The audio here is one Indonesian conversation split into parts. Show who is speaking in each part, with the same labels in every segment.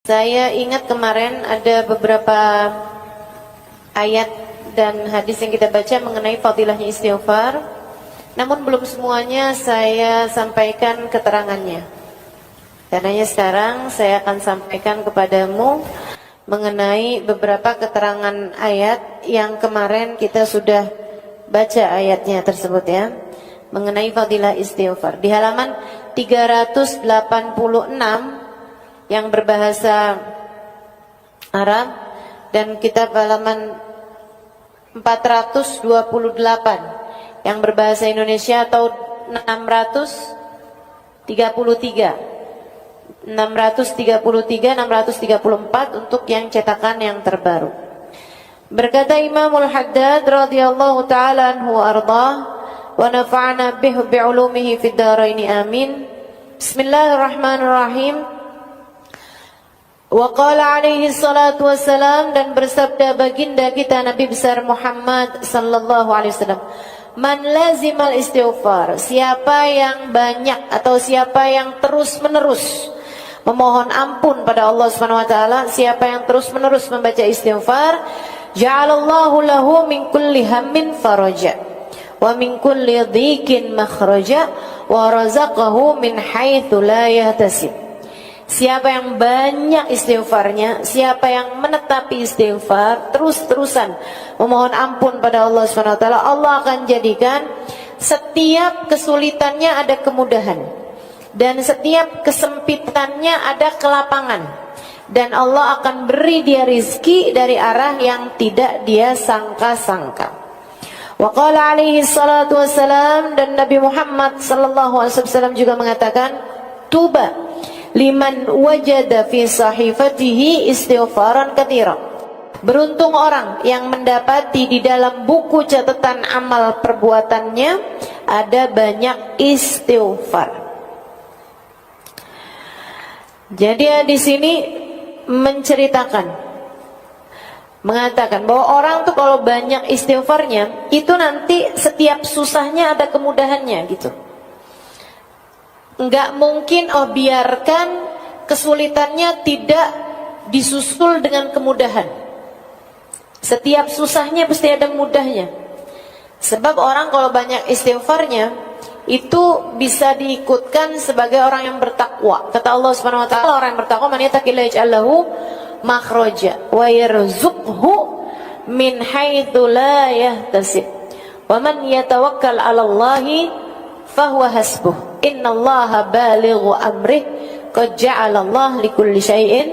Speaker 1: Saya ingat kemarin ada beberapa ayat dan hadis yang kita baca mengenai fadilahnya istighfar. Namun belum semuanya saya sampaikan keterangannya. Karenanya sekarang saya akan sampaikan kepadamu mengenai beberapa keterangan ayat yang kemarin kita sudah baca ayatnya tersebut ya. Mengenai fadilah istighfar. Di halaman 386 yang berbahasa Arab dan kitab halaman 428 yang berbahasa Indonesia atau 634 untuk yang cetakan yang terbaru. Berkata Imamul Haddad radhiyallahu taala anhu ardah wa nafa'ana bi'ulumihi fid dharain amin. Bismillahirrahmanirrahim. Wa qala alaihi salatu wassalam, dan bersabda baginda kita Nabi besar Muhammad sallallahu alaihi wasallam, man lazimal istighfar, siapa yang banyak atau siapa yang terus menerus memohon ampun pada Allah Subhanahu wa taala, siapa yang terus menerus membaca istighfar, ja'alallahu lahu min kulli hammin faraja wa min kulli dhikin makhraja wa razaqahu min haitsu la yahtasib. Siapa yang banyak istighfarnya, siapa yang menetapi istighfar, terus-terusan memohon ampun pada Allah Subhanahu wa taala, Allah akan jadikan setiap kesulitannya ada kemudahan dan setiap kesempitannya ada kelapangan, dan Allah akan beri dia rizki dari arah yang tidak dia sangka-sangka. Wa qala alaihi salatu wassalam, dan Nabi Muhammad sallallahu alaihi wasallam juga mengatakan, tuba liman wajada fi sahifatihi istighfaran katsira. Beruntung orang yang mendapati di dalam buku catatan amal perbuatannya ada banyak istighfar. Jadi di sini menceritakan, mengatakan bahwa orang tuh kalau banyak istighfarnya itu nanti setiap susahnya ada kemudahannya gitu. Enggak mungkin biarkan kesulitannya tidak disusul dengan kemudahan. Setiap susahnya pasti ada mudahnya. Sebab orang kalau banyak istighfarnya itu bisa diikutkan sebagai orang yang bertakwa. Kata Allah Subhanahu wa taala, orang yang bertakwa, man yattaqillaha yaj'al lahu makhraja wa yarzuqhu min haitsu la yahtasib. Wa man yatawakkal 'ala Allahi fahuwa hasbuh. Innallaha balighu amrih qad ja'alallahu likulli syai'in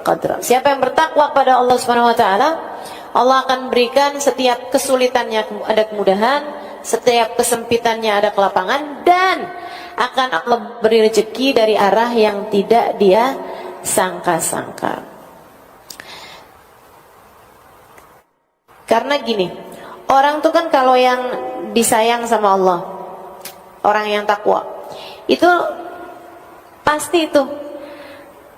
Speaker 1: qadra. Siapa yang bertakwa kepada Allah Subhanahu wa taala, Allah akan berikan setiap kesulitannya ada kemudahan, setiap kesempitannya ada kelapangan, dan akan Allah beri rezeki dari arah yang tidak dia sangka-sangka. Karena gini, orang tuh kan kalau yang disayang sama Allah, orang yang takwa, itu pasti itu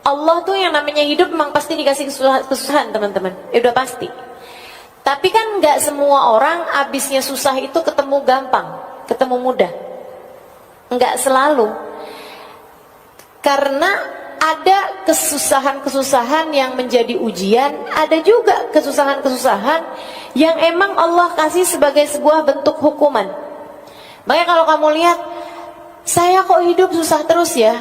Speaker 1: Allah tuh yang namanya hidup memang pasti dikasih kesusahan teman-teman, udah pasti. Tapi kan nggak semua orang abisnya susah itu ketemu gampang, ketemu mudah, nggak selalu. Karena ada kesusahan-kesusahan yang menjadi ujian, ada juga kesusahan-kesusahan yang emang Allah kasih sebagai sebuah bentuk hukuman. Makanya kalau kamu lihat, saya kok hidup susah terus ya,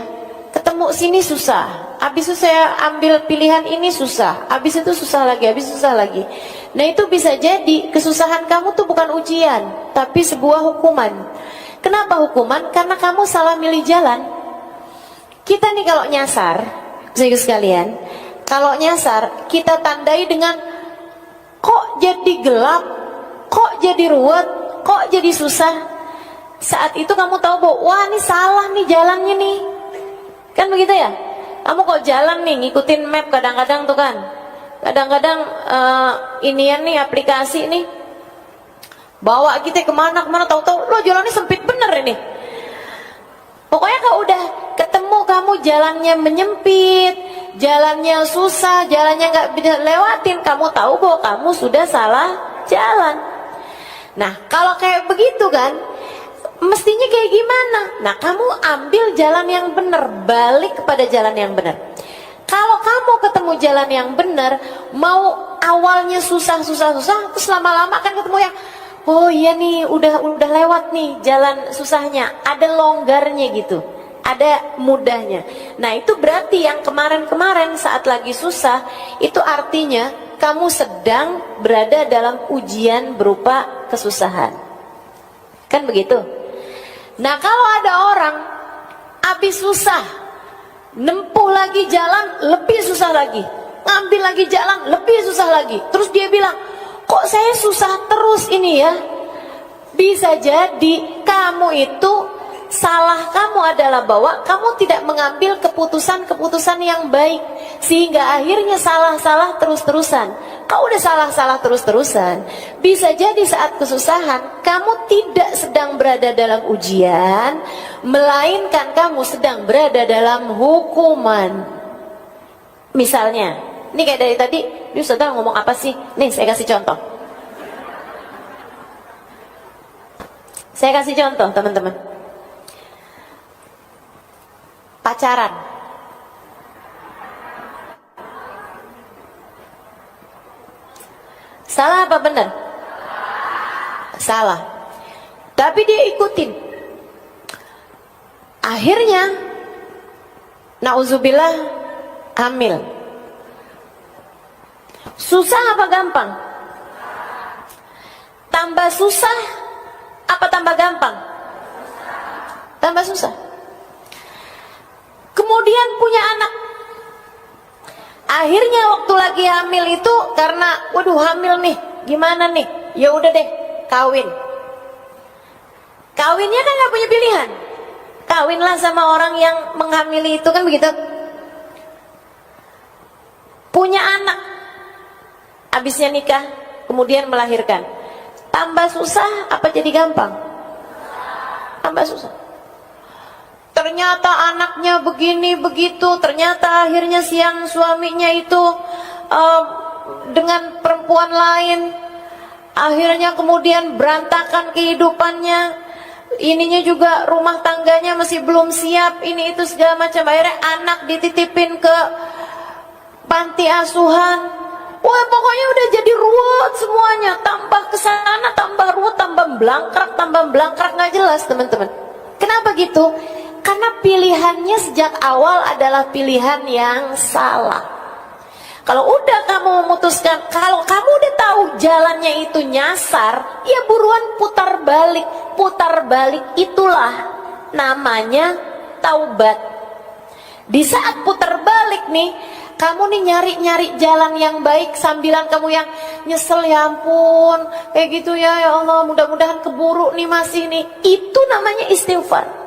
Speaker 1: ketemu sini susah, habis itu saya ambil pilihan ini susah, habis itu susah lagi, habis susah lagi. Nah itu bisa jadi kesusahan kamu tuh bukan ujian, tapi sebuah hukuman. Kenapa hukuman? Karena kamu salah milih jalan. Kita nih kalau nyasar, saudara sekalian, kalau nyasar kita tandai dengan kok jadi gelap, kok jadi ruwet, kok jadi susah. Saat itu kamu tahu bahwa wah ini salah nih jalannya nih, kan begitu ya? Kamu kok jalan nih ngikutin map kadang-kadang tuh kan, kadang-kadang inian nih aplikasi nih bawa kita kemana-kemana, tahu-tahu lo jalannya sempit bener ini. Pokoknya kalau udah ketemu kamu jalannya menyempit, jalannya susah, jalannya nggak bisa lewatin, kamu tahu bahwa kamu sudah salah jalan. Nah kalau kayak begitu kan, mestinya kayak gimana? Nah kamu ambil jalan yang benar, balik kepada jalan yang benar. Kalau kamu mau ketemu jalan yang benar, mau awalnya susah, terus lama-lama kan ketemu yang, oh iya nih, udah lewat nih jalan susahnya, ada longgarnya gitu, ada mudahnya. Nah itu berarti yang kemarin-kemarin saat lagi susah, itu artinya kamu sedang berada dalam ujian berupa kesusahan. Kan begitu? Nah kalau ada orang habis susah, nempuh lagi jalan lebih susah lagi, ngambil lagi jalan lebih susah lagi, terus dia bilang, kok saya susah terus ini ya? Bisa jadi kamu itu, salah kamu adalah bahwa kamu tidak mengambil keputusan-keputusan yang baik, sehingga akhirnya salah-salah terus-terusan. Kau udah salah-salah terus-terusan, bisa jadi saat kesusahan kamu tidak sedang berada dalam ujian, melainkan kamu sedang berada dalam hukuman. Misalnya, ini kayak dari tadi, dia sudah ngomong apa sih? Nih saya kasih contoh. Saya kasih contoh teman-teman. Pacaran. Salah apa benar? Salah. Tapi dia ikutin. Akhirnya, nauzubillah, hamil. Susah apa gampang? Tambah susah apa tambah gampang? Tambah susah. Kemudian punya anak. Akhirnya waktu lagi hamil itu karena waduh hamil nih, gimana nih? Ya udah deh, kawin. Kawinnya kan nggak punya pilihan. Kawinlah sama orang yang menghamili itu, kan begitu. Punya anak. Habisnya nikah, kemudian melahirkan. Tambah susah apa jadi gampang? Tambah susah. Ternyata anaknya begini begitu, ternyata akhirnya siang suaminya itu dengan perempuan lain, akhirnya kemudian berantakan kehidupannya, ininya juga rumah tangganya masih belum siap, ini itu segala macam. Akhirnya anak dititipin ke panti asuhan. Wah pokoknya udah jadi ruwet semuanya, tambah kesana tambah ruwet, tambah belangkrak nggak jelas teman-teman. Kenapa gitu? Karena pilihannya sejak awal adalah pilihan yang salah. Kalau udah kamu memutuskan, kalau kamu udah tahu jalannya itu nyasar, ya buruan putar balik. Putar balik itulah namanya taubat. Di saat putar balik nih, kamu nih nyari-nyari jalan yang baik, sambilan kamu yang nyesel, ya ampun, kayak gitu ya Allah, mudah-mudahan keburu nih masih nih. Itu namanya istighfar.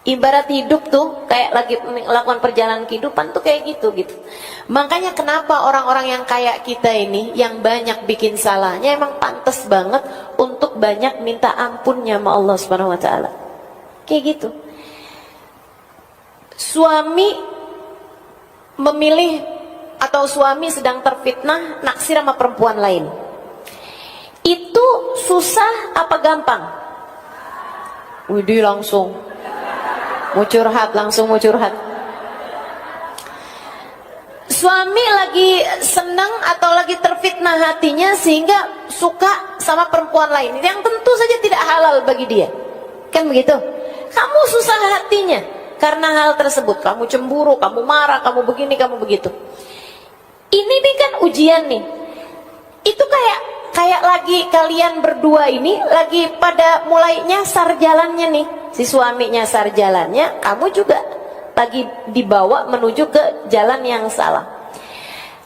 Speaker 1: Ibarat hidup tuh kayak lagi melakukan perjalanan kehidupan tuh kayak gitu. Makanya kenapa orang-orang yang kayak kita ini yang banyak bikin salahnya emang pantas banget untuk banyak minta ampunnya sama Allah Subhanahu wa taala. Kayak gitu. Suami memilih atau suami sedang terfitnah naksir sama perempuan lain. Itu susah apa gampang? Widih langsung langsung mau curhat. Suami lagi senang atau lagi terfitnah hatinya sehingga suka sama perempuan lain yang tentu saja tidak halal bagi dia, kan begitu? Kamu susah hatinya karena hal tersebut, kamu cemburu, kamu marah, kamu begini, kamu begitu. Ini nih kan ujian nih. Itu kayak lagi kalian berdua ini lagi pada mulai nyasar jalannya nih. Si suami nyasar jalannya, kamu juga lagi dibawa menuju ke jalan yang salah.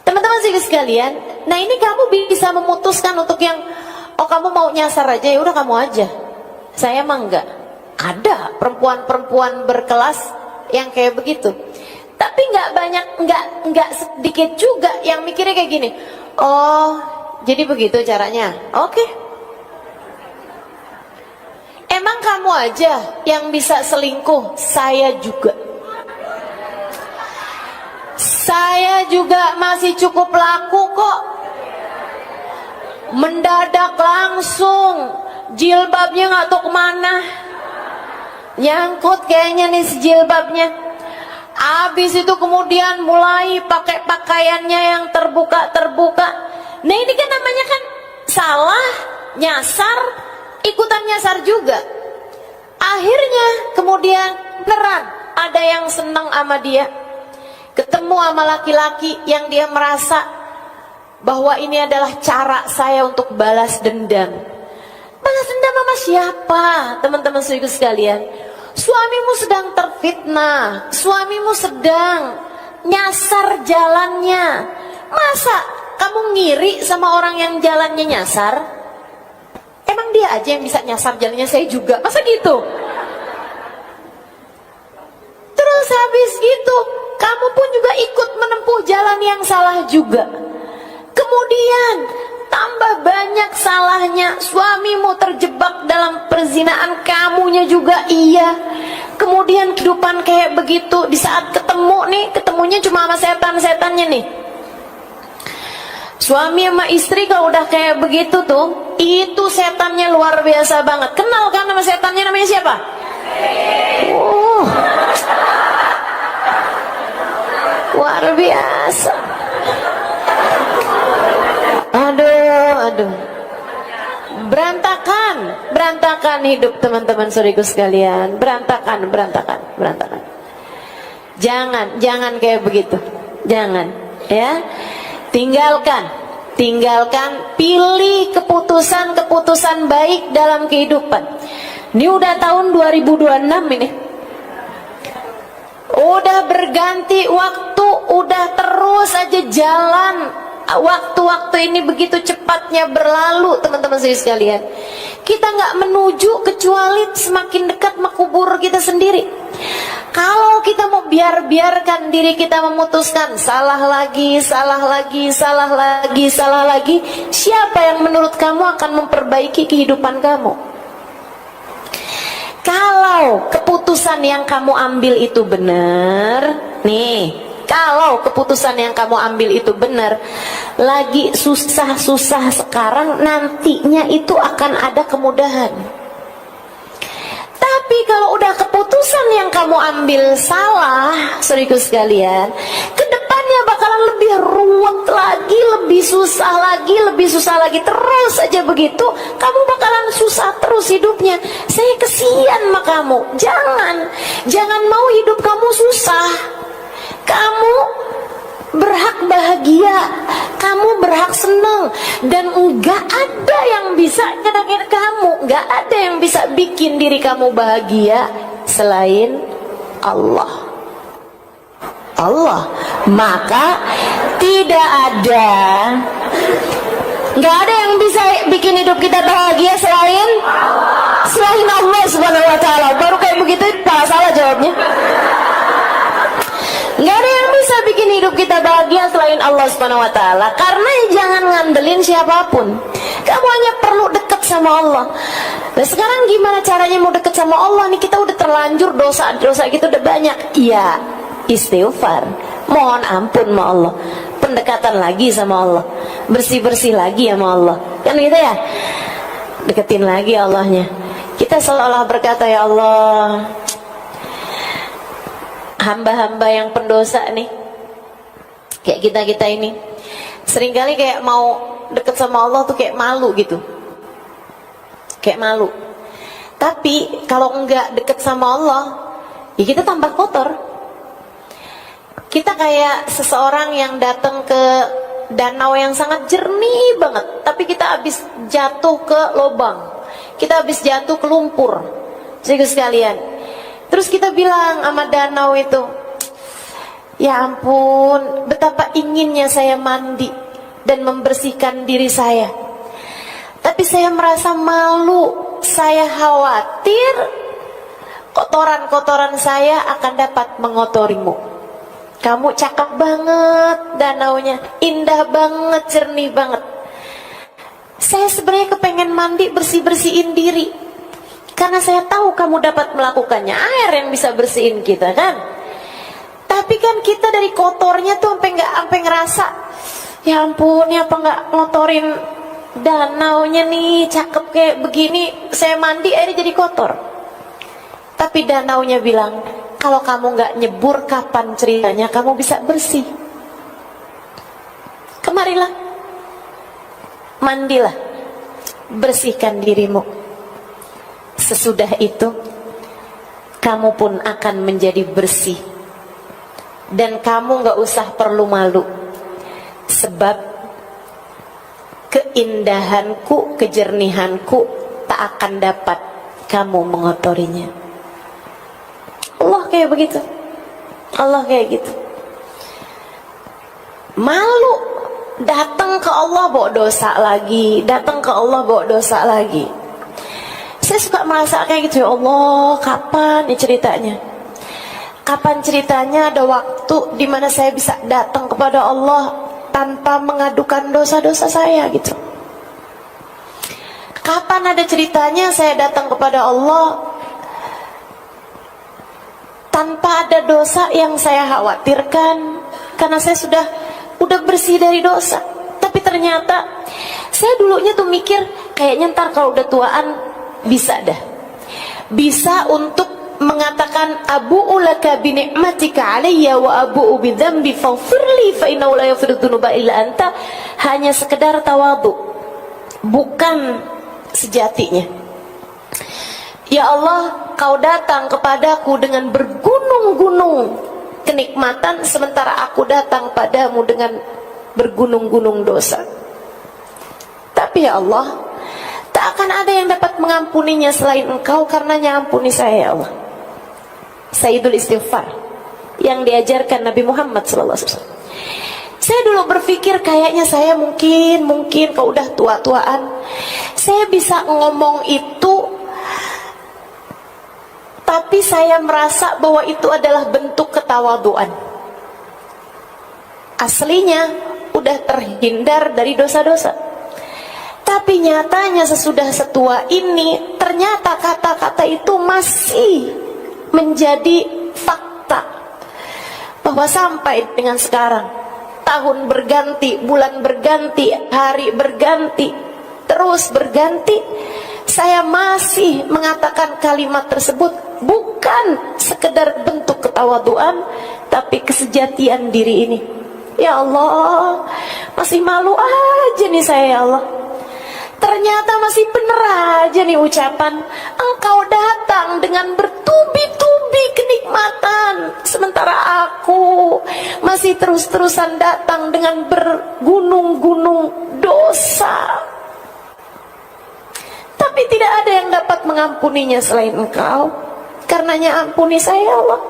Speaker 1: Teman-teman sekalian, nah ini kamu bisa memutuskan untuk yang, oh kamu mau nyasar aja, ya udah kamu aja. Saya mah enggak. Ada perempuan-perempuan berkelas yang kayak begitu. Tapi enggak banyak, enggak sedikit juga yang mikirnya kayak gini. Oh, jadi begitu caranya. Oke. Emang kamu aja yang bisa selingkuh? Saya juga. Saya juga masih cukup laku kok. Mendadak langsung, jilbabnya gak tahu kemana, nyangkut kayaknya nih si jilbabnya. Habis itu kemudian mulai pakai pakaiannya yang terbuka-terbuka. Nah ini kan namanya kan salah, nyasar, ikutan nyasar juga. Akhirnya kemudian beneran ada yang senang sama dia, ketemu sama laki-laki yang dia merasa bahwa ini adalah cara saya untuk balas dendam. Balas dendam sama siapa? Teman-teman saudaraku sekalian, suamimu sedang terfitnah, suamimu sedang nyasar jalannya. Masa kamu ngiri sama orang yang jalannya nyasar? Emang dia aja yang bisa nyasar jalannya, saya juga? Masa gitu? Terus habis gitu, kamu pun juga ikut menempuh jalan yang salah juga. Kemudian tambah banyak salahnya, suamimu terjebak dalam perzinaan, kamunya juga iya. Kemudian kehidupan kayak begitu, di saat ketemu nih, ketemunya cuma sama setan-setannya nih. Suami sama istri kalau udah kayak begitu tuh, itu setannya luar biasa banget. Kenal kan nama setannya, namanya siapa? Luar biasa. Aduh. Berantakan hidup teman-teman saudaraku sekalian. Berantakan. Jangan kayak begitu. Jangan, ya. Tinggalkan, pilih keputusan baik dalam kehidupan. Ini udah tahun 2026 ini. Udah berganti waktu, udah terus aja jalan. Waktu-waktu ini begitu cepatnya berlalu, teman-teman saya sekalian. Kita nggak menuju kecuali semakin dekat makubur kita sendiri. Kalau kita mau biarkan diri kita memutuskan salah lagi, siapa yang menurut kamu akan memperbaiki kehidupan kamu? Kalau keputusan yang kamu ambil itu benar, nih. Kalau keputusan yang kamu ambil itu benar, lagi susah-susah sekarang, nantinya itu akan ada kemudahan. Tapi kalau udah keputusan yang kamu ambil salah, saudaraku sekalian, kedepannya bakalan lebih ruwet lagi, lebih susah lagi, terus aja begitu, kamu bakalan susah terus hidupnya. Saya kesian sama kamu. Jangan mau hidup kamu susah. Kamu berhak bahagia, kamu berhak senang, dan enggak ada yang bisa nyenengin kamu, enggak ada yang bisa bikin diri kamu bahagia selain Allah. Maka enggak ada yang bisa bikin hidup kita bahagia selain Allah Subhanahu wa taala. Baru kayak begitu salah jawabnya. Nggak ada yang bisa bikin hidup kita bahagia selain Allah Subhanahu wa taala. Karena jangan ngandelin siapapun. Kamu hanya perlu dekat sama Allah. Nah sekarang gimana caranya mau dekat sama Allah nih? Kita udah terlanjur dosa kita udah banyak. Iya, istighfar, mohon ampun sama Allah, pendekatan lagi sama Allah, bersih lagi sama Allah. Kan gitu ya? Deketin lagi Allahnya. Kita seolah-olah berkata, ya Allah, hamba-hamba yang pendosa nih, kayak kita ini, seringkali kayak mau deket sama Allah tuh kayak malu gitu, kayak malu. Tapi kalau enggak deket sama Allah, ya kita tambah kotor. Kita kayak seseorang yang datang ke danau yang sangat jernih banget, tapi kita habis jatuh ke lubang, kita habis jatuh ke lumpur, saudara sekalian. Terus kita bilang sama danau itu, ya ampun, betapa inginnya saya mandi dan membersihkan diri saya, tapi saya merasa malu, saya khawatir kotoran-kotoran saya akan dapat mengotorimu. Kamu cakep banget danaunya, indah banget, jernih banget. Saya sebenarnya kepengen mandi, bersih-bersihin diri, karena saya tahu kamu dapat melakukannya. Air yang bisa bersihin kita kan. Tapi kan kita dari kotornya tuh sampai ngerasa, ya ampun, ya apa nggak ngotorin danaunya nih, cakep kayak begini, saya mandi airnya jadi kotor. Tapi danaunya bilang, kalau kamu nggak nyebur, kapan ceritanya kamu bisa bersih? Kemarilah, mandilah, bersihkan dirimu. Sesudah itu kamu pun akan menjadi bersih. Dan kamu nggak usah perlu malu, sebab keindahanku, kejernihanku tak akan dapat kamu mengotorinya. Allah kayak begitu. Allah kayak gitu. Malu datang ke Allah bawa dosa lagi, datang ke Allah bawa dosa lagi. Saya suka merasa kayak gitu, ya Allah, kapan nih ceritanya? Kapan ceritanya ada waktu di mana saya bisa datang kepada Allah tanpa mengadukan dosa-dosa saya gitu? Kapan ada ceritanya saya datang kepada Allah tanpa ada dosa yang saya khawatirkan, karena saya udah bersih dari dosa. Tapi ternyata saya dulunya tuh mikir kayaknya ntar kalau udah tuaan bisa bisa untuk mengatakan abu'u laka bi ni'matika alayya wa abu'u bi dzambi faghfirli fa innahu la yaghfiru dzunuba illa anta, hanya sekedar tawadhu, bukan sejatinya. Ya Allah, kau datang kepadaku dengan bergunung-gunung kenikmatan, sementara aku datang padamu dengan bergunung-gunung dosa. Tapi ya Allah, tak akan ada yang dapat mengampuninya selain Engkau, karenanya ampuni saya ya Allah. Sayyidul Istighfar yang diajarkan Nabi Muhammad SAW. Saya dulu berpikir kayaknya saya mungkin kalau udah tua-tuaan saya bisa ngomong itu, tapi saya merasa bahwa itu adalah bentuk ketawaduan. Aslinya udah terhindar dari dosa-dosa. Tapi nyatanya sesudah setua ini, ternyata kata-kata itu masih menjadi fakta. Bahwa sampai dengan sekarang, tahun berganti, bulan berganti, hari berganti, terus berganti, saya masih mengatakan kalimat tersebut, bukan sekedar bentuk ketawaduan, tapi kesejatian diri ini. Ya Allah, masih malu aja nih saya ya Allah. Ternyata masih bener aja nih ucapan, Engkau datang dengan bertubi-tubi kenikmatan, sementara aku masih terus-terusan datang dengan bergunung-gunung dosa. Tapi tidak ada yang dapat mengampuninya selain Engkau. Karenanya ampuni saya ya Allah.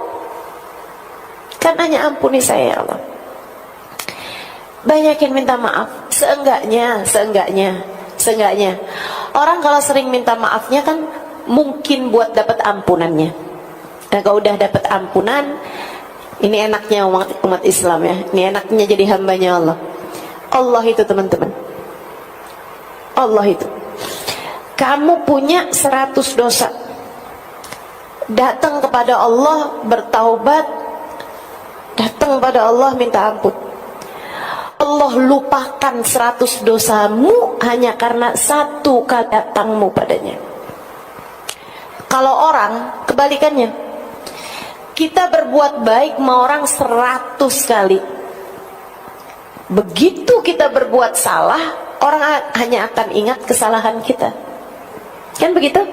Speaker 1: Karenanya ampuni saya ya Allah. Banyakin minta maaf. Seenggaknya orang kalau sering minta maafnya kan mungkin buat dapat ampunannya. Nah, kalau udah dapat ampunan, ini enaknya umat Islam ya. Ini enaknya jadi hambanya Allah. Allah itu teman-teman, Allah itu, kamu punya 100 dosa, datang kepada Allah bertaubat, datang pada Allah minta ampun, Allah lupakan 100 dosamu hanya karena satu kali datangmu padanya. Kalau orang kebalikannya, kita berbuat baik sama orang 100 kali, begitu kita berbuat salah, orang hanya akan ingat kesalahan kita. Kan begitu?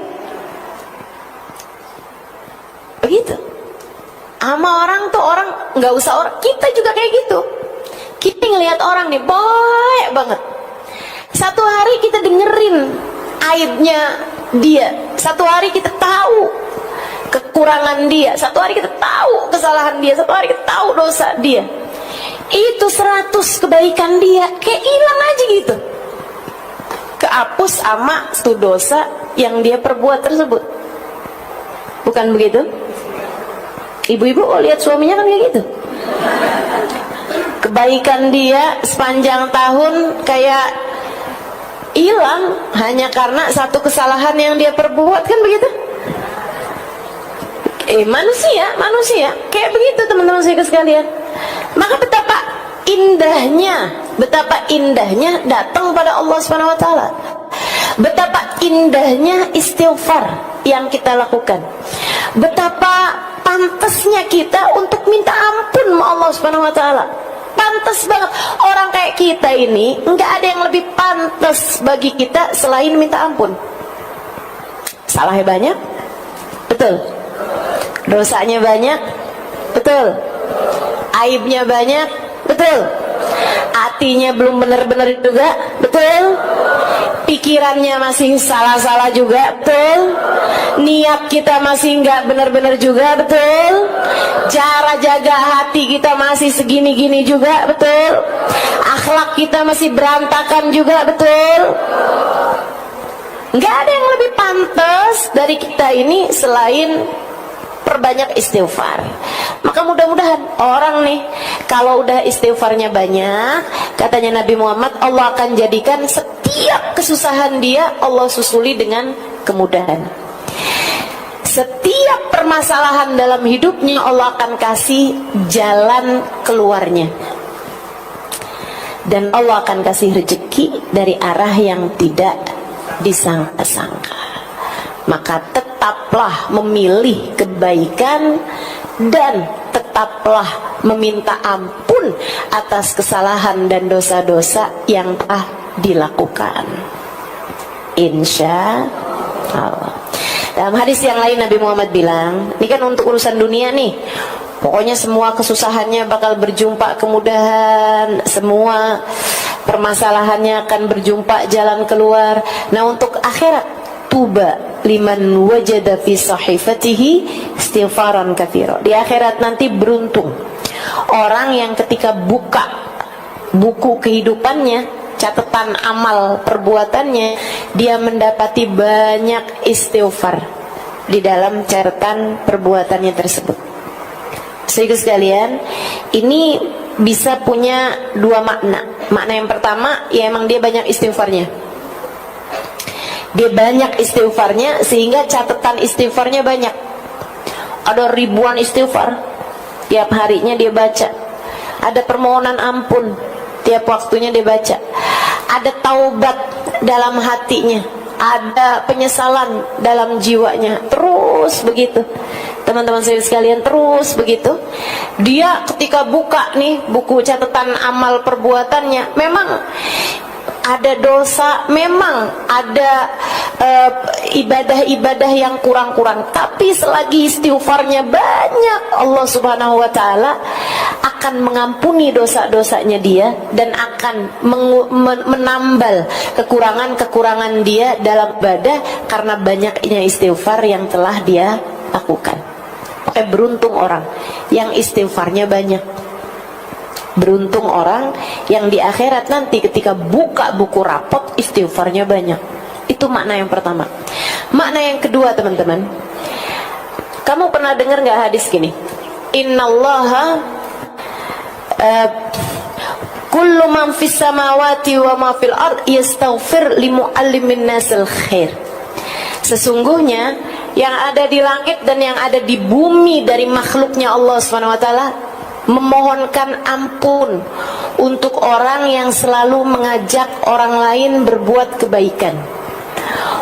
Speaker 1: Begitu. Sama orang tuh, orang nggak usah orang, kita juga kayak gitu. Kita ngelihat orang nih baik banget, satu hari kita dengerin aibnya dia, satu hari kita tahu kekurangan dia, satu hari kita tahu kesalahan dia, satu hari kita tahu dosa dia. Itu 100 kebaikan dia kayak hilang aja gitu, kehapus sama satu dosa yang dia perbuat tersebut. Bukan begitu? Ibu-ibu kok lihat suaminya kan kayak gitu, kebaikan dia sepanjang tahun kayak hilang hanya karena satu kesalahan yang dia perbuat, kan begitu? Manusia kayak begitu teman-teman saya sekalian. Maka betapa indahnya datang pada Allah Subhanahu wa taala. Betapa indahnya istighfar yang kita lakukan. Betapa pantasnya kita untuk minta ampun sama Allah Subhanahu wa taala. Pantas banget. Orang kayak kita ini nggak ada yang lebih pantas bagi kita selain minta ampun. Salahnya banyak, betul. Dosanya banyak, betul. Aibnya banyak, betul. Hatinya belum benar-benar juga, betul. Pikirannya masih salah-salah juga, betul. Niat kita masih nggak benar-benar juga, betul. Cara jaga hati kita masih segini-gini juga, betul. Akhlak kita masih berantakan juga, betul. Nggak ada yang lebih pantas dari kita ini selain perbanyak istighfar. Maka mudah-mudahan orang nih kalau udah istighfarnya banyak, katanya Nabi Muhammad, Allah akan jadikan setiap kesusahan dia Allah susuli dengan kemudahan. Setiap permasalahan dalam hidupnya Allah akan kasih jalan keluarnya. Dan Allah akan kasih rezeki dari arah yang tidak disangka-sangka. Maka tetaplah memilih kebaikan dan tetaplah meminta ampun atas kesalahan dan dosa-dosa yang telah dilakukan. Insya Allah. Dalam hadis yang lain Nabi Muhammad bilang, ini kan untuk urusan dunia nih, pokoknya semua kesusahannya bakal berjumpa kemudahan, semua permasalahannya akan berjumpa jalan keluar. Nah untuk akhirat, tuba liman wajada fi sahifatihi istighfaran katsira. Di akhirat nanti beruntung orang yang ketika buka buku kehidupannya, catatan amal perbuatannya, dia mendapati banyak istighfar di dalam catatan perbuatannya tersebut. Saudara sekalian, ini bisa punya dua makna. Makna yang pertama, ya emang dia banyak istighfarnya. Dia banyak istighfarnya sehingga catatan istighfarnya banyak. Ada ribuan istighfar, tiap harinya dia baca. Ada permohonan ampun, tiap waktunya dia baca. Ada taubat dalam hatinya, ada penyesalan dalam jiwanya. Terus begitu, teman-teman saya sekalian, terus begitu. Dia ketika buka nih buku catatan amal perbuatannya, memang ada dosa, memang ada ibadah-ibadah yang kurang-kurang, tapi selagi istighfarnya banyak, Allah Subhanahu wa taala akan mengampuni dosa-dosanya dia dan akan menambal kekurangan-kekurangan dia dalam ibadah karena banyaknya istighfar yang telah dia lakukan. Beruntung orang yang istighfarnya banyak. Beruntung orang yang di akhirat nanti ketika buka buku rapot istighfarnya banyak. Itu makna yang pertama. Makna yang kedua, teman-teman, kamu pernah dengar nggak hadis gini? Innallaha kullu man fis samawati wa ma fil ard yastaghfir li muallimin nasil khair. Sesungguhnya yang ada di langit dan yang ada di bumi dari makhluknya Allah Subhanahu wa taala memohonkan ampun untuk orang yang selalu mengajak orang lain berbuat kebaikan,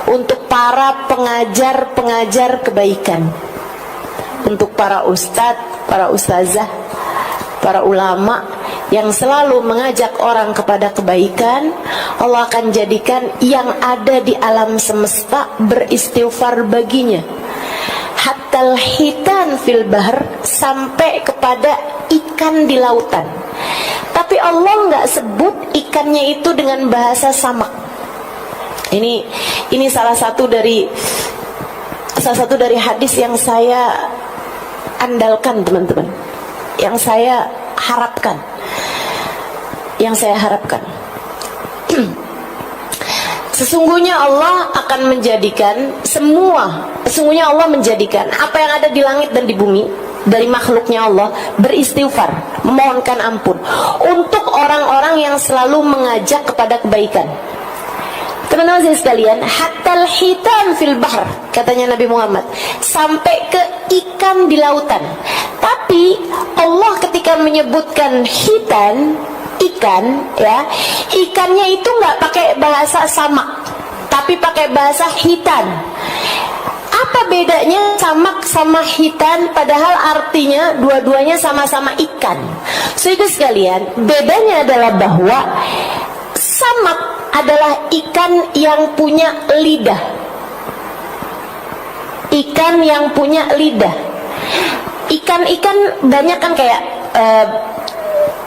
Speaker 1: untuk para pengajar-pengajar kebaikan, untuk para ustadz, para ustazah, para ulama yang selalu mengajak orang kepada kebaikan. Allah akan jadikan yang ada di alam semesta beristighfar baginya, hatta hitan fil bahr, sampai kepada ikan di lautan. Tapi Allah nggak sebut ikannya itu dengan bahasa samak. Ini salah satu dari hadis yang saya andalkan, teman-teman, yang saya harapkan. Sesungguhnya Allah akan menjadikan sesungguhnya Allah menjadikan apa yang ada di langit dan di bumi dari makhluknya Allah beristighfar, memohonkan ampun untuk orang-orang yang selalu mengajak kepada kebaikan. Teman-teman sekalian, hatal hitan fil bahr, katanya Nabi Muhammad, sampai ke ikan di lautan. Tapi Allah ketika menyebutkan hitan, ikan, ya, ikannya itu nggak pakai bahasa samak, tapi pakai bahasa hitan. Apa
Speaker 2: Apa bedanya samak sama hitan, padahal artinya dua-duanya sama-sama ikan? Saudara sekalian, bedanya adalah bahwa samak adalah ikan yang punya lidah. Ikan yang punya lidah. Ikan-ikan banyak kan kayak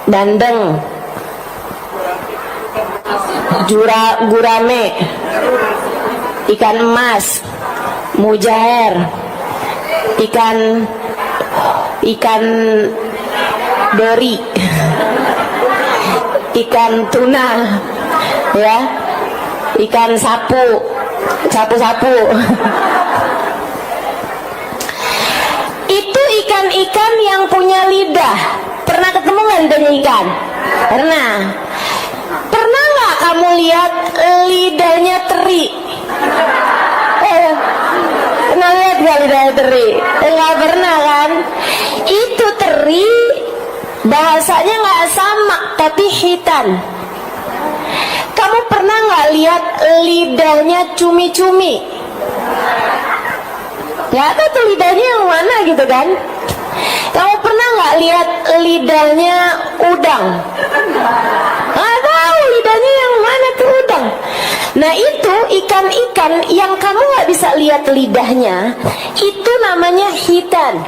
Speaker 2: bandeng, gurame, ikan emas, mujair, ikan dori, ikan tuna, ya, ikan sapu. Itu ikan-ikan yang punya lidah. Pernah ketemu nggak lidahnya ikan? Pernah. Pernah nggak kamu lihat lidahnya teri? Pernah lihat nggak lidahnya teri? Nggak pernah kan? Itu teri bahasanya nggak samak tapi hitan. Kamu pernah nggak lihat lidahnya cumi-cumi? Nggak tahu tuh lidahnya yang mana gitu kan? Kamu pernah nggak lihat lidahnya udang? Nggak tahu lidahnya yang mana tuh udang. Nah itu ikan-ikan yang kamu nggak bisa lihat lidahnya, itu namanya hitan.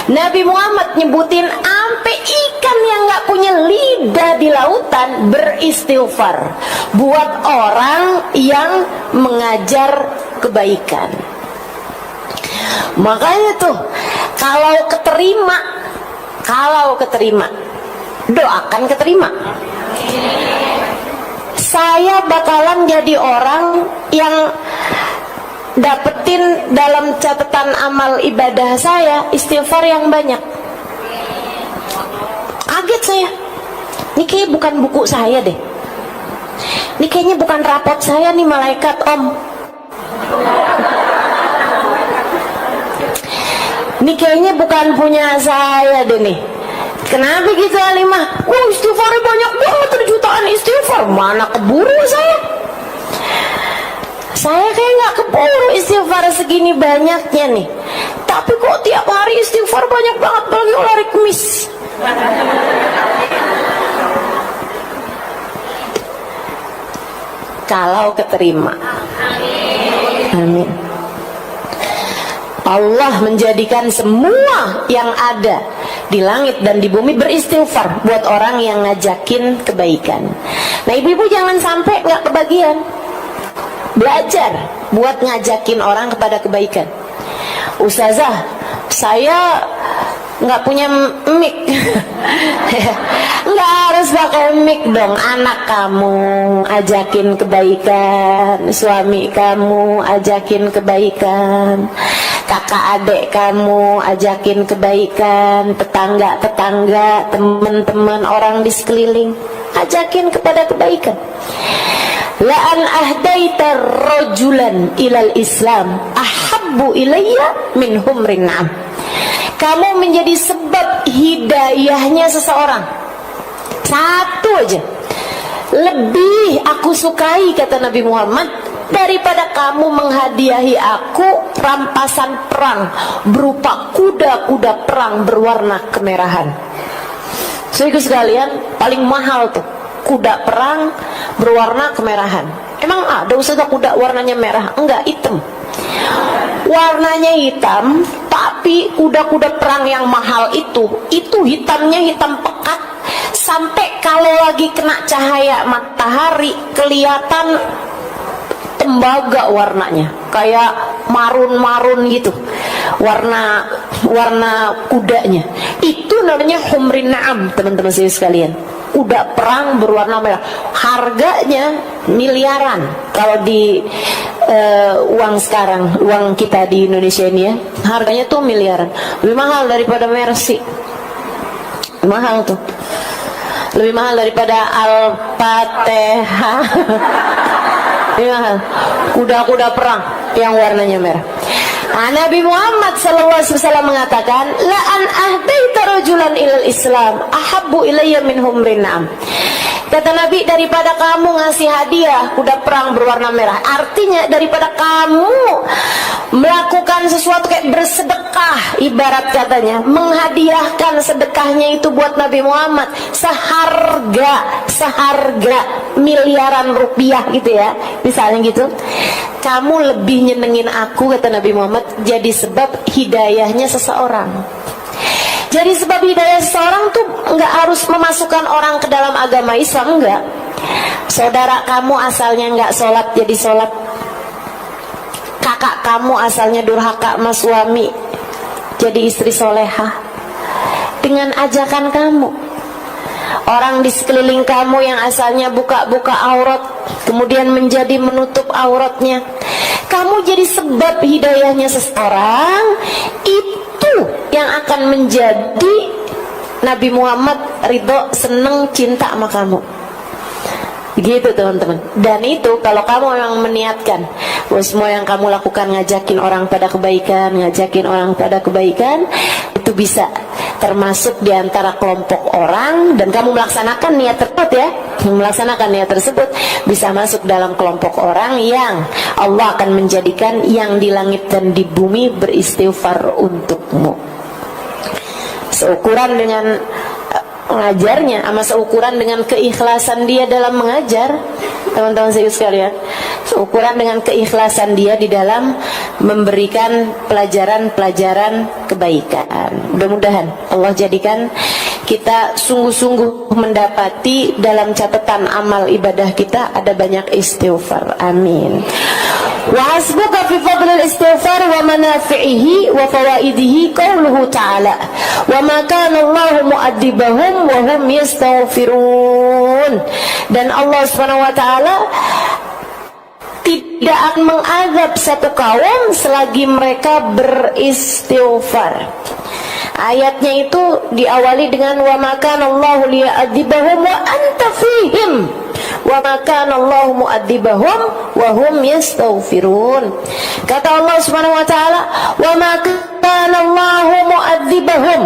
Speaker 2: Nabi Muhammad nyebutin ampe ikan yang nggak punya lidah di lautan beristighfar buat orang yang mengajar kebaikan. Makanya tuh kalau keterima doakan keterima. Saya bakalan jadi orang yang dapetin dalam catatan amal ibadah saya istighfar yang banyak. Kaget saya. Ini kayaknya bukan buku saya deh. Ini kayaknya bukan rapot saya nih malaikat om. Ini kayaknya bukan punya saya deh nih. Kenapa gitu Alimah? Istighfarnya banyak banget, jutaan istighfar. Mana keburu saya? Saya kayak nggak keburu istighfar segini banyaknya nih. Tapi kok tiap hari istighfar banyak banget, apalagi kalau hari Kamis. Kalau keterima. Amin. Allah menjadikan semua yang ada di langit dan di bumi beristighfar buat orang yang ngajakin kebaikan. Nah ibu-ibu jangan sampai nggak kebagian. Belajar buat ngajakin orang kepada kebaikan. Ustazah, saya nggak punya mic. Nggak harus pakai mic dong. Anak kamu ajakin kebaikan, suami kamu ajakin kebaikan, kakak adik kamu ajakin kebaikan, tetangga-tetangga, teman-teman orang di sekeliling ajakin kepada kebaikan. La an ahdaita rajulan ilal Islam ahabbu ilayya min humrin na'am. Kamu menjadi sebab hidayahnya seseorang. Satu aja. Lebih aku sukai, kata Nabi Muhammad, daripada kamu menghadiahi aku rampasan perang berupa kuda-kuda perang berwarna kemerahan. Saudara sekalian, paling mahal tuh kuda perang berwarna kemerahan. Emang ada Ustazah kuda warnanya merah? Enggak, hitam. Warnanya hitam, tapi kuda-kuda perang yang mahal itu hitamnya hitam pekat, sampai kalau lagi kena cahaya matahari kelihatan tembaga warnanya, kayak marun-marun gitu warna kudanya. Itu namanya humrin na'am, teman-teman sekalian. Kuda perang berwarna merah. Harganya miliaran kalau di uang sekarang, uang kita di Indonesia ini ya, harganya tuh miliaran. Lebih mahal daripada Mercy. Mahal tuh. Lebih mahal daripada Al-Fatihah. Lebih mahal. Kuda-kuda perang yang warnanya merah. Nabi Muhammad SAW mengatakan, la an ahdaita rajulan ilal Islam ahabbu ilayya min humrin na'am. Kata Nabi, daripada kamu ngasih hadiah kuda perang berwarna merah, artinya daripada kamu melakukan sesuatu kayak bersedekah, ibarat katanya menghadiahkan sedekahnya itu buat Nabi Muhammad seharga miliaran rupiah gitu ya, misalnya gitu, kamu lebih nyenengin aku, kata Nabi Muhammad, jadi sebab hidayahnya seseorang. Jadi sebab hidayah seseorang tuh nggak harus memasukkan orang ke dalam agama Islam, enggak. Saudara kamu asalnya nggak sholat jadi sholat, kakak kamu asalnya durhaka sama suami jadi istri solehah dengan ajakan kamu. Orang di sekeliling kamu yang asalnya buka-buka aurat kemudian menjadi menutup auratnya, kamu jadi sebab hidayahnya seseorang, itu yang akan menjadi Nabi Muhammad ridho, seneng, cinta sama kamu. Gitu teman-teman. Dan itu kalau kamu memang meniatkan bahwa semua yang kamu lakukan ngajakin orang pada kebaikan, itu bisa termasuk di antara kelompok orang, dan kamu melaksanakan niat tersebut ya, bisa masuk dalam kelompok orang yang Allah akan menjadikan yang di langit dan di bumi beristighfar untukmu. Seukuran dengan mengajarnya, sama seukuran dengan keikhlasan dia dalam mengajar, teman-teman sekalian, seukuran dengan keikhlasan dia di dalam memberikan pelajaran-pelajaran kebaikan. Mudah-mudahan Allah jadikan kita sungguh-sungguh mendapati dalam catatan amal ibadah kita ada banyak istighfar. Amin. Wa hasbuka fi fadlil istighfar wa manafi'ihi wa fawaidihi qauluhu ta'ala wa ma kana Allahu mu'adzibahum wa hum yastaghfirun. Dan Allah Subhanahu wa taala tidak akan mengazab satu kaum selagi mereka beristighfar. Ayatnya itu diawali dengan wa ma kana Allahu liya'adzibahum wa anta fihim wa ma kana Allahu mu'adzibahum wa hum yastaghfirun. Kata Allah Subhanahu wa taala, wa ma kana Allahu mu'adzibahum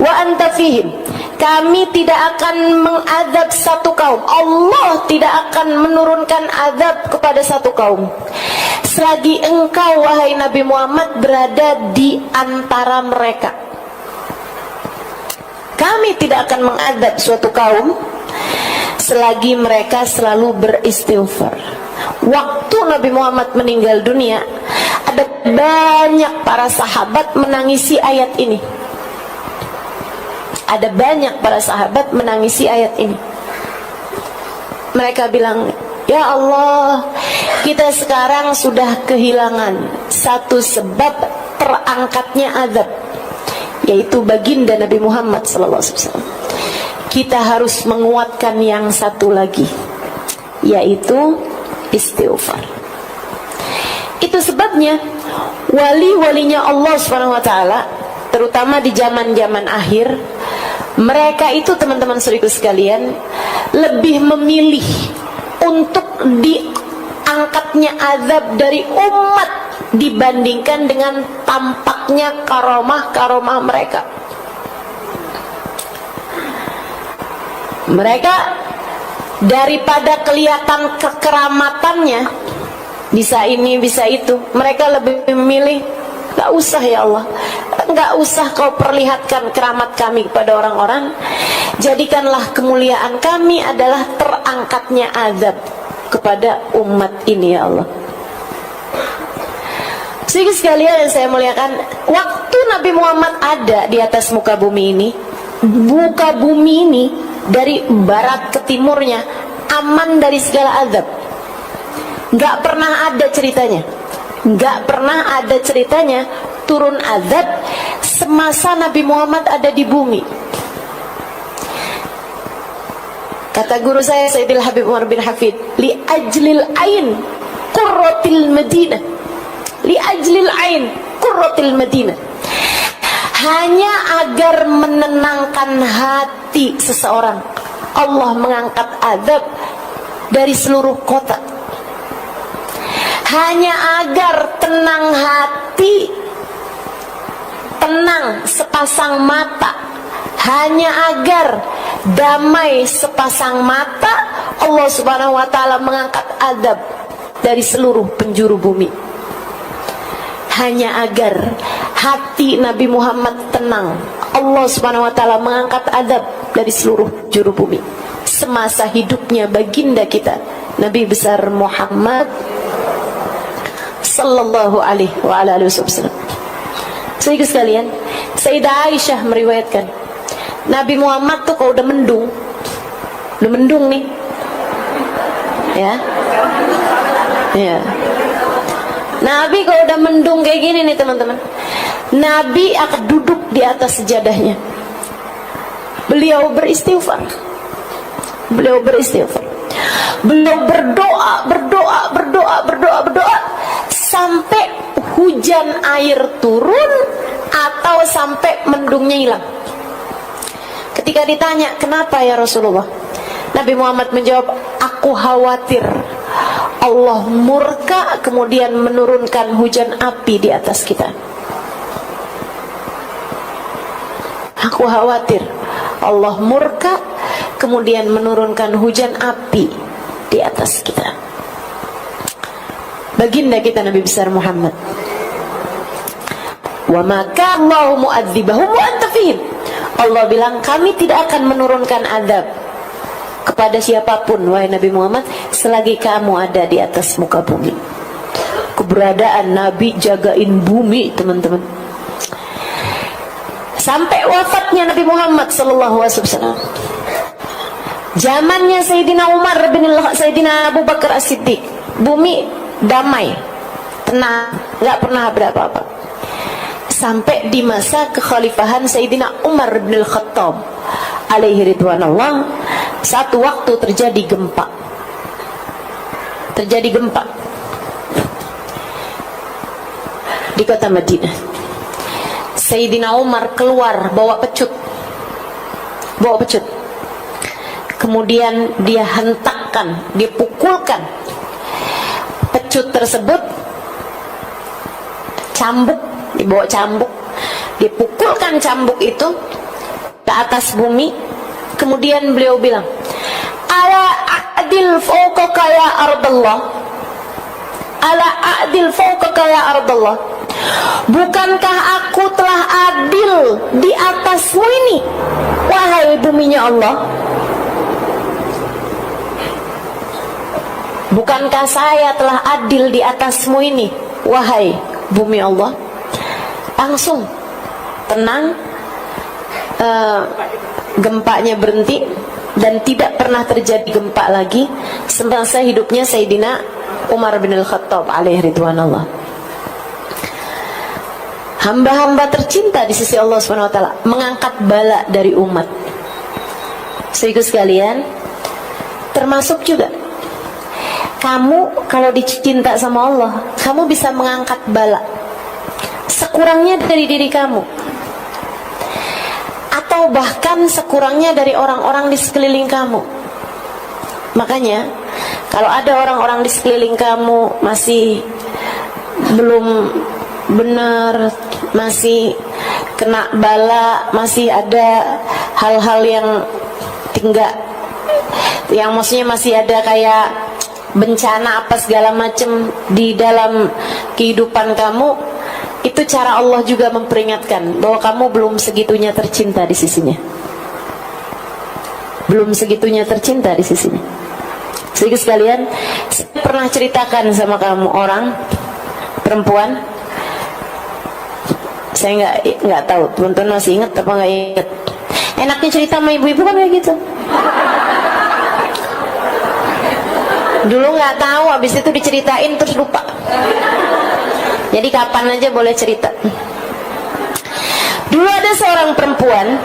Speaker 2: wa anta fihim. Kami tidak akan mengadab satu kaum, Allah tidak akan menurunkan azab kepada satu kaum selagi engkau wahai Nabi Muhammad berada di antara mereka. Kami tidak akan mengadab suatu kaum selagi mereka selalu beristighfar. Waktu Nabi Muhammad meninggal dunia, ada banyak para sahabat menangisi ayat ini. Ada banyak para sahabat menangisi ayat ini. Mereka bilang, ya Allah, kita sekarang sudah kehilangan satu sebab terangkatnya azab, yaitu baginda Nabi Muhammad SAW. Kita harus menguatkan yang satu lagi, yaitu istighfar. Itu sebabnya wali-walinya Allah SWT, terutama di zaman-zaman akhir, mereka itu teman-teman saudaraku sekalian lebih memilih untuk diangkatnya azab dari umat dibandingkan dengan tampaknya karomah-karomah mereka. Mereka daripada kelihatan kekeramatannya, bisa ini bisa itu, mereka lebih memilih gak usah ya Allah, gak usah kau perlihatkan keramat kami kepada orang-orang, jadikanlah kemuliaan kami adalah terangkatnya azab kepada umat ini ya Allah. Sedikit sekalian yang saya muliakan, waktu Nabi Muhammad ada di atas muka bumi ini dari barat ke timurnya aman dari segala azab. Gak pernah ada ceritanya turun azab semasa Nabi Muhammad ada di bumi. Kata guru saya Sayyidil Habib Umar bin Hafid, li ajlil ain qurratil Madinah, li ajlil ain qurratil Madinah, hanya agar menenangkan hati seseorang Allah mengangkat azab dari seluruh kota. Hanya agar tenang hati, tenang sepasang mata, hanya agar damai sepasang mata, Allah Subhanahu wa taala mengangkat azab dari seluruh penjuru bumi. hanya agar hati Nabi Muhammad tenang. Allah Subhanahu wa taala mengangkat adab dari seluruh juru bumi semasa hidupnya baginda kita Nabi besar Muhammad sallallahu alaihi wa ala alihi wasallam. Saudara sekalian, Sayyidah Aisyah meriwayatkan, Nabi Muhammad tuh kalau udah mendung nih, ya. Nabi kalau udah mendung kayak gini nih teman-teman, Nabi akan duduk di atas sejadahnya. Beliau beristighfar. Beliau berdoa sampai hujan air turun atau sampai mendungnya hilang. Ketika ditanya, kenapa ya Rasulullah? Nabi Muhammad menjawab, aku khawatir Allah murka kemudian menurunkan hujan api di atas kita. Aku khawatir Allah murka kemudian menurunkan hujan api di atas kita. Baginda kita Nabi besar Muhammad, wa maka Allahu mu'adzibahum wa anta fihim. Allah bilang, kami tidak akan menurunkan adab kepada siapapun wahai Nabi Muhammad selagi kamu ada di atas muka bumi. Keberadaan Nabi jagain bumi teman-teman. Sampai wafatnya Nabi Muhammad sallallahu alaihi wasallam, zamannya Sayyidina Umar bin Sayyidina Abu Bakar As-Siddiq, bumi damai, tenang, nggak pernah ada apa-apa. Sampai di masa kekhalifahan Sayyidina Umar bin Al-Khattab alaihi ridwanullah, satu waktu terjadi gempa. Di kota Madinah. Sayyidina Umar keluar bawa pecut. Kemudian dia hentakkan, dia pukulkan pecut tersebut, dibawa cambuk, dipukulkan cambuk itu ke atas bumi. Kemudian beliau bilang, ala a'dil fawqaka ya ardallah, ala a'dil fawqaka ya ardallah, bukankah aku telah adil di atasmu ini wahai buminya Allah? Bukankah saya telah adil di atasmu ini wahai bumi Allah? Langsung tenang, gempanya berhenti dan tidak pernah terjadi gempa lagi semasa hidupnya Sayyidina Umar bin Al-Khattab alaihi ridwanullah. Hamba-hamba tercinta di sisi Allah Subhanahu wa taala mengangkat bala dari umat. Saudara sekalian, termasuk juga kamu kalau dicinta sama Allah, kamu bisa mengangkat bala sekurangnya dari diri kamu, atau bahkan sekurangnya dari orang-orang di sekeliling kamu. Makanya kalau ada orang-orang di sekeliling kamu masih belum benar, masih kena bala, masih ada hal-hal yang maksudnya masih ada kayak bencana apa segala macam di dalam kehidupan kamu, itu cara Allah juga memperingatkan bahwa kamu belum segitunya tercinta di sisinya. Sedikit sekalian, saya pernah ceritakan sama kamu orang perempuan, saya nggak tahu teman-teman masih ingat apa nggak ingat. Enaknya cerita sama ibu-ibu kan kayak gitu. Dulu nggak tahu, habis itu diceritain terus lupa. Jadi kapan aja boleh cerita. Dulu ada seorang perempuan,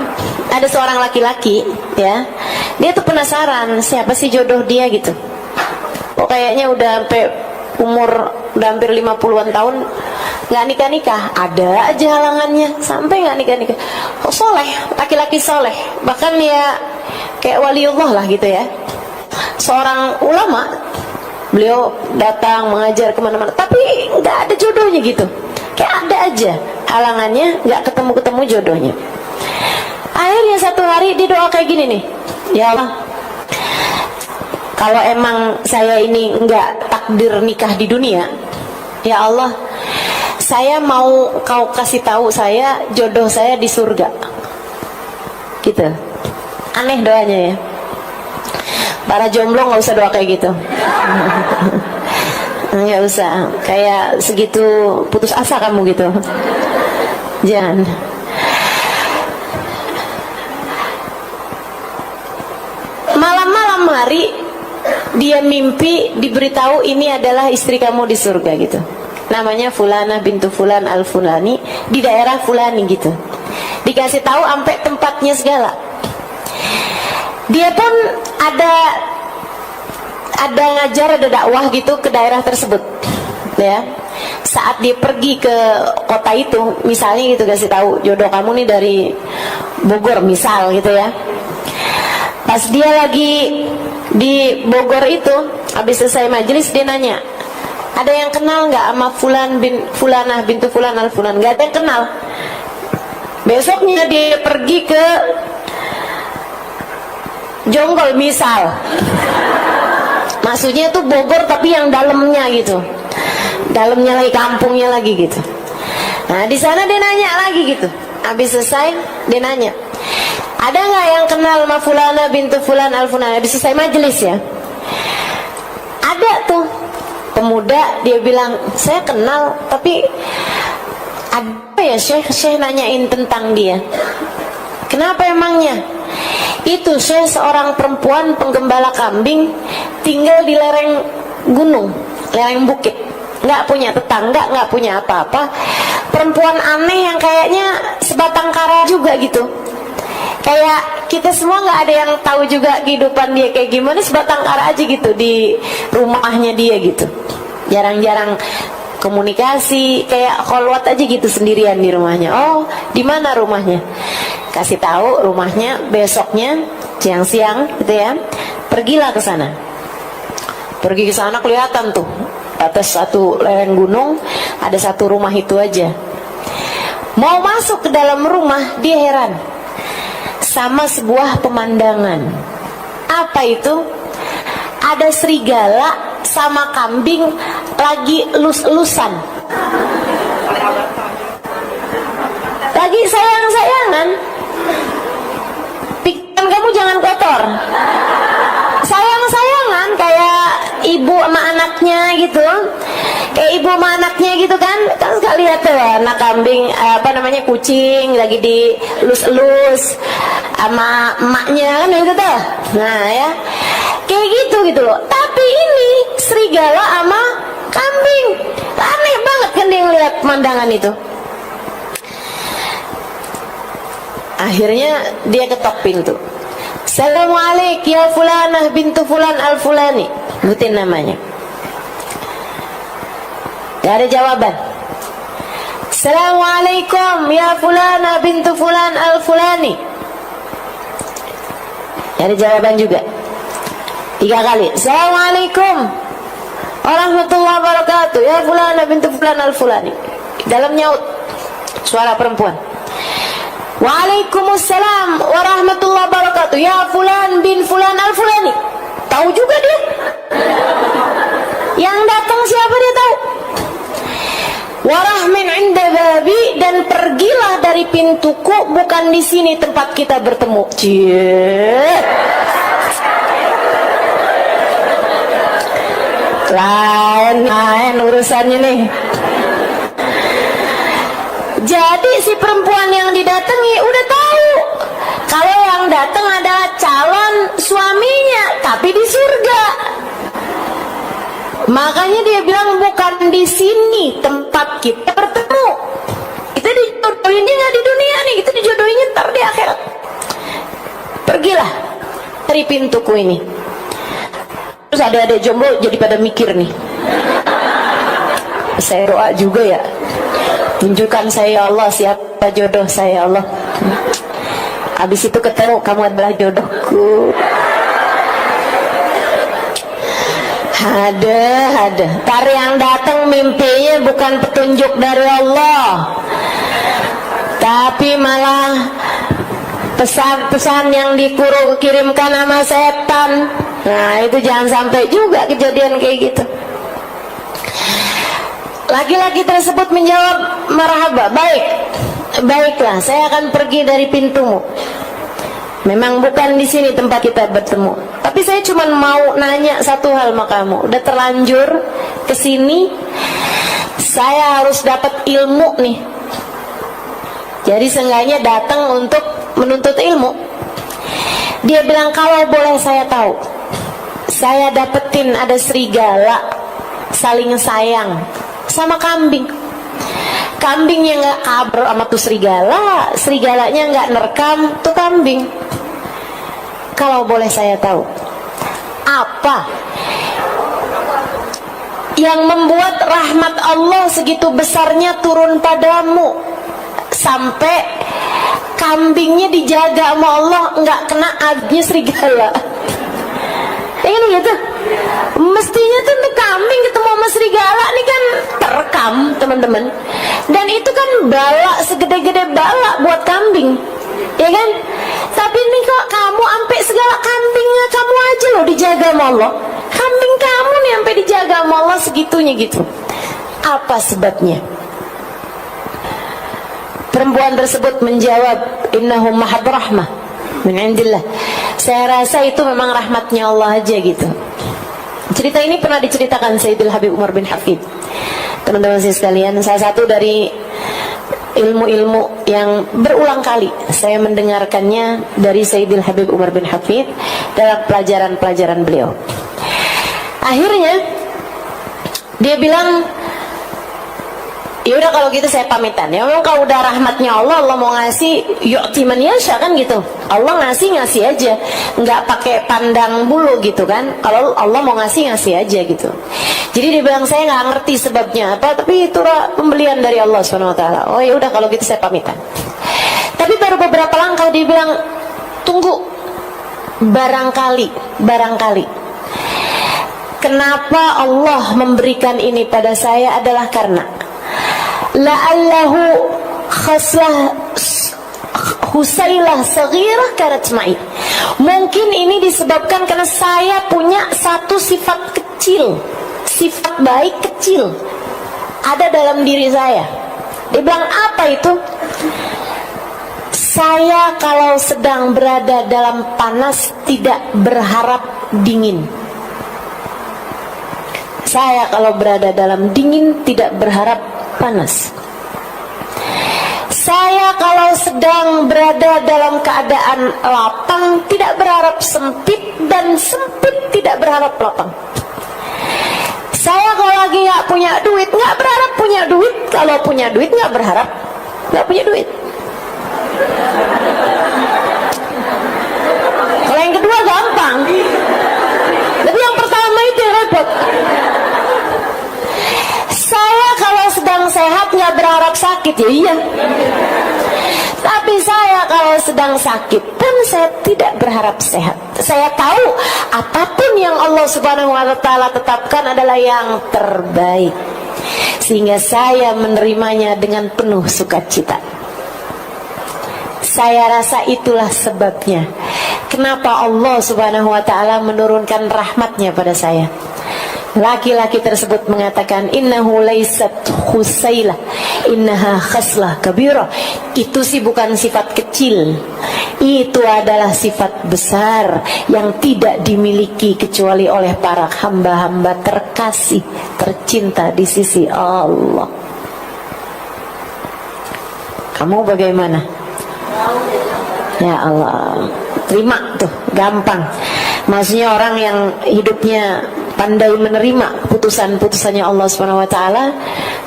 Speaker 2: ada seorang laki-laki, ya. Dia tuh penasaran siapa sih jodoh dia gitu. Kok kayaknya udah sampai umur udah hampir 50-an tahun nggak nikah-nikah, ada aja halangannya sampai nggak nikah-nikah. Kok soleh, laki-laki soleh, bahkan ya kayak waliullah lah gitu ya. Seorang ulama, beliau datang mengajar kemana-mana, tapi nggak ada jodohnya gitu. Kayak ada aja halangannya, nggak ketemu jodohnya. Akhirnya satu hari dia doa kayak gini nih, ya Allah, kalau emang saya ini nggak takdir nikah di dunia, ya Allah, saya mau kau kasih tahu saya jodoh saya di surga. Gitu. Aneh doanya ya. Para jomblo nggak usah doa kayak gitu. Nggak usah. Kayak segitu putus asa kamu gitu. Jangan. Malam-malam hari dia mimpi diberitahu ini adalah istri kamu di surga gitu. Namanya Fulana bintu Fulan al-Fulani di daerah Fulani gitu. Dikasih tahu sampai tempatnya segala. Dia pun ada ngajar, ada dakwah gitu ke daerah tersebut. Ya. Saat dia pergi ke kota itu, misalnya gitu kasih tahu jodoh kamu nih dari Bogor misal gitu ya. Pas dia lagi di Bogor itu, habis selesai majelis dia nanya, ada yang kenal nggak sama Fulanah bintu Fulan al-Fulan? Nggak ada yang kenal. Besoknya dia pergi ke Jonggol misal, maksudnya tuh Bogor tapi yang dalamnya gitu, dalamnya lagi, kampungnya lagi gitu. Nah di sana dia nanya lagi gitu, habis selesai dia nanya, ada nggak yang kenal sama Fulana bintu Fulan al-Fulan? Habis selesai majelis ya, ada tuh pemuda, dia bilang saya kenal tapi ada ya Syekh nanyain tentang dia. Kenapa emangnya? Itu Syekh seorang perempuan penggembala kambing, tinggal di lereng gunung, lereng bukit, nggak punya tetangga, nggak punya apa-apa. Perempuan aneh yang kayaknya sebatang kara juga gitu. Kayak kita semua nggak ada yang tahu juga kehidupan dia kayak gimana, sebatang kara aja gitu di rumahnya dia gitu. Jarang-jarang komunikasi, kayak kholwat aja gitu sendirian di rumahnya. Oh, di mana rumahnya? Kasih tahu rumahnya, besoknya siang-siang gitu ya. Pergilah ke sana. Pergi ke sana kelihatan tuh atas satu lereng gunung ada satu rumah itu aja. Mau masuk ke dalam rumah, dia heran sama sebuah pemandangan. Apa itu? Ada serigala sama kambing lagi elus-elusan, lagi sayang-sayangan. Pikiran kamu jangan kotor. Sayang-sayangan kayak ibu sama anaknya gitu. Kayak ibu sama anaknya gitu kan. Kan suka lihat tuh anak kambing, kucing lagi dielus-elus sama emaknya kan gitu tuh. Nah ya, kayak gitu loh. Tapi ini serigala sama kambing, aneh banget kan dia ngeliat pemandangan itu. Akhirnya dia ketok pintu. Assalamualaikum ya Fulanah bintu Fulan al-Fulani. Sebutin namanya. Gak ada jawaban. Assalamualaikum ya Fulanah bintu Fulan al-Fulani. Gak ada jawaban juga. 3 kali. Assalamualaikum warahmatullahi wabarakatuh ya Fulanah bintu Fulan al-Fulani. Dalam nyaut suara perempuan. Waalaikumsalam warahmatullahi wabarakatuh ya Fulan bin Fulan al-Fulani. Tahu juga dia. Yang datang siapa dia tahu. Warahmin inda babi, dan pergilah dari pintuku, bukan di sini tempat kita bertemu. Cie. Lain urusannya nih. Jadi si perempuan yang didatangi udah tahu kalau yang datang adalah calon suaminya, tapi di surga. Makanya dia bilang bukan di sini tempat kita bertemu. Kita dijodohinnya nggak di dunia nih, kita dijodohinnya ntar di akhirat. Pergilah dari pintuku ini. Terus ada jomblo jadi pada mikir nih. Saya doa juga ya. Tunjukkan saya Allah siapa jodoh saya Allah. Habis itu ketemu kamu adalah jodohku. Ada. Tar yang datang mimpinya bukan petunjuk dari Allah, tapi malah pesan-pesan yang kirimkan sama setan. Nah itu jangan sampai juga kejadian kayak gitu. Laki-laki tersebut menjawab, marhaba, baik, baiklah, saya akan pergi dari pintumu. Memang bukan di sini tempat kita bertemu, tapi saya cuma mau nanya satu hal sama kamu. Udah terlanjur ke sini, saya harus dapat ilmu nih. Jadi seenggaknya datang untuk menuntut ilmu. Dia bilang, kalau boleh saya tahu, saya dapetin ada serigala saling sayang sama kambing. Kambingnya nggak kabur sama tuh serigala, serigalanya nggak nerekam tuh kambing. Kalau boleh saya tahu, apa yang membuat rahmat Allah segitu besarnya turun padamu sampai kambingnya dijaga sama Allah nggak kena adnya serigala? Ini gitu. Mestinya tuh untuk kambing ketemu sama serigala nih kan terekam, teman-teman. Dan itu kan bala, segede-gede bala buat kambing, ya kan? Tapi ini kok kamu sampai segala kambingnya kamu aja loh dijaga sama Allah. Kambing kamu nih sampai dijaga sama Allah segitunya gitu. Apa sebabnya? Perempuan tersebut menjawab, innahu mahad rahmah min indillah. Saya rasa itu memang rahmatnya Allah aja gitu. Cerita ini pernah diceritakan Sayyidil Habib Umar bin Hafid. Teman-teman sekalian, salah satu dari ilmu-ilmu yang berulang kali saya mendengarkannya dari Sayyidil Habib Umar bin Hafid dalam pelajaran-pelajaran beliau. Akhirnya dia bilang, ya udah kalau gitu saya pamitan. Ya memang kalau udah rahmatnya Allah, Allah mau ngasih yu'ti man yasha kan gitu. Allah ngasih aja, nggak pakai pandang bulu gitu kan. Kalau Allah mau ngasih aja gitu. Jadi dia bilang, saya nggak ngerti sebabnya apa, tapi itu pembelian dari Allah Subhanahu Wa Taala. Oh ya udah kalau gitu saya pamitan. Tapi baru beberapa langkah dia bilang, tunggu, barangkali. Kenapa Allah memberikan ini pada saya adalah karena la'allahu khaslah Husailah saghirah kanat ma'i. Mungkin ini disebabkan karena saya punya satu sifat kecil, sifat baik kecil ada dalam diri saya. Dia bilang, apa itu? Saya kalau sedang berada dalam panas tidak berharap dingin. Saya kalau berada dalam dingin tidak berharap panas. Saya kalau sedang berada dalam keadaan lapang tidak berharap sempit, dan sempit tidak berharap lapang. Saya kalau lagi nggak punya duit nggak berharap punya duit, kalau punya duit nggak berharap nggak punya duit. Kalau yang kedua gampang, tapi yang pertama itu yang repot. Saya kalau sedang sehat nggak berharap sakit, ya iya. Tapi saya kalau sedang sakit pun saya tidak berharap sehat. Saya tahu apapun yang Allah Subhanahu Wa Taala tetapkan adalah yang terbaik, sehingga saya menerimanya dengan penuh sukacita. Saya rasa itulah sebabnya kenapa Allah Subhanahu Wa Taala menurunkan rahmatnya pada saya. Laki-laki tersebut mengatakan, innahu laysat khusailah, innaha khaslah kabirah. Itu sih bukan sifat kecil, itu adalah sifat besar yang tidak dimiliki kecuali oleh para hamba-hamba terkasih, tercinta di sisi Allah. Kamu bagaimana? Ya Allah, terima tuh, gampang. Maksudnya orang yang hidupnya pandai menerima keputusan-keputusannya Allah Subhanahu Wa Taala,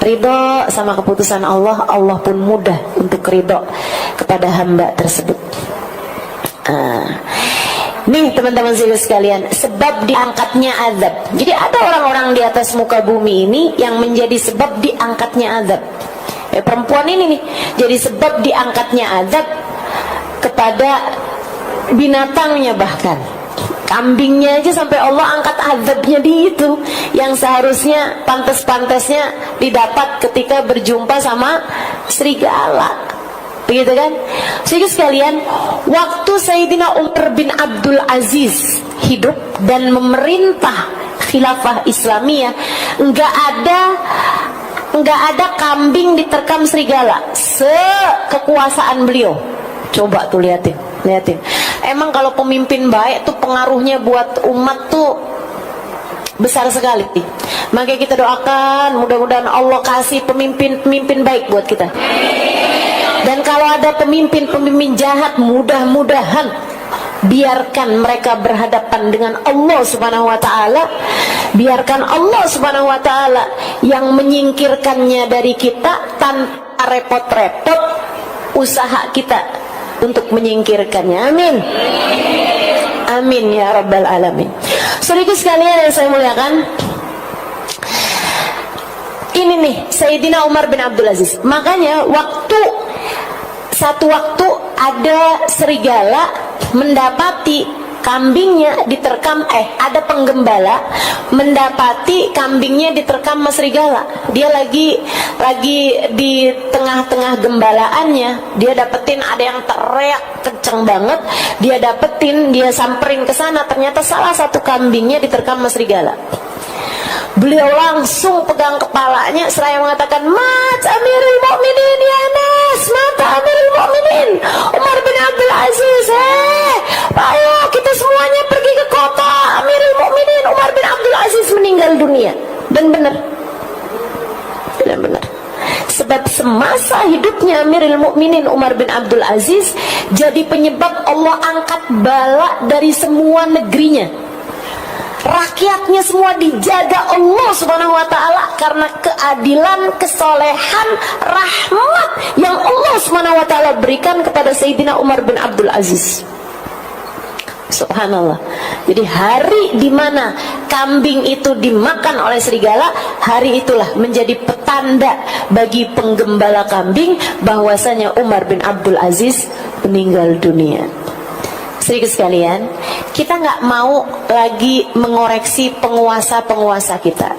Speaker 2: ridho sama keputusan Allah, Allah pun mudah untuk ridho kepada hamba tersebut. Nih teman-teman sekalian, sebab diangkatnya azab. Jadi ada orang-orang di atas muka bumi ini yang menjadi sebab diangkatnya azab. Perempuan ini nih jadi sebab diangkatnya azab kepada binatangnya, bahkan kambingnya aja sampai Allah angkat azabnya di itu yang seharusnya pantas-pantasnya didapat ketika berjumpa sama serigala, begitu kan? Jadi sekalian, waktu Sayyidina Umar bin Abdul Aziz hidup dan memerintah khilafah Islamiyah, enggak ada nggak ada kambing diterkam serigala sekekuasaan beliau. Coba tuh liatin. Emang kalau pemimpin baik tuh pengaruhnya buat umat tuh besar sekali. Maka kita doakan mudah-mudahan Allah kasih pemimpin baik buat kita. Dan kalau ada pemimpin jahat, mudah-mudahan biarkan mereka berhadapan dengan Allah Subhanahu wa taala. Biarkan Allah Subhanahu wa taala yang menyingkirkannya dari kita tanpa repot-repot usaha kita untuk menyingkirkannya. Amin. Amin ya rabbal alamin. Saudaraku sekalian yang saya muliakan, ini nih Sayyidina Umar bin Abdul Aziz. Makanya satu waktu ada serigala mendapati kambingnya diterkam, ada penggembala mendapati kambingnya diterkam sama serigala. Dia lagi di tengah-tengah gembalaannya, dia dapetin ada yang teriak kenceng banget, dia samperin ke sana, ternyata salah satu kambingnya diterkam sama serigala. Beliau langsung pegang kepalanya seraya mengatakan, "Mat Amirul Mukminin ya Anas, mata Amirul Mukminin Umar bin Abdul Aziz. Ayo kita semuanya pergi ke kota. Amirul Mukminin Umar bin Abdul Aziz meninggal dunia." Dan benar. Sebab semasa hidupnya Amirul Mukminin Umar bin Abdul Aziz jadi penyebab Allah angkat bala dari semua negerinya. Rakyatnya semua dijaga Allah Subhanahu wa taala karena keadilan, kesolehan, rahmat yang Allah Subhanahu wa taala berikan kepada Sayyidina Umar bin Abdul Aziz. Subhanallah. Jadi hari di mana kambing itu dimakan oleh serigala, hari itulah menjadi petanda bagi penggembala kambing bahwasanya Umar bin Abdul Aziz meninggal dunia. Sedikit sekalian, kita nggak mau lagi mengoreksi penguasa-penguasa kita.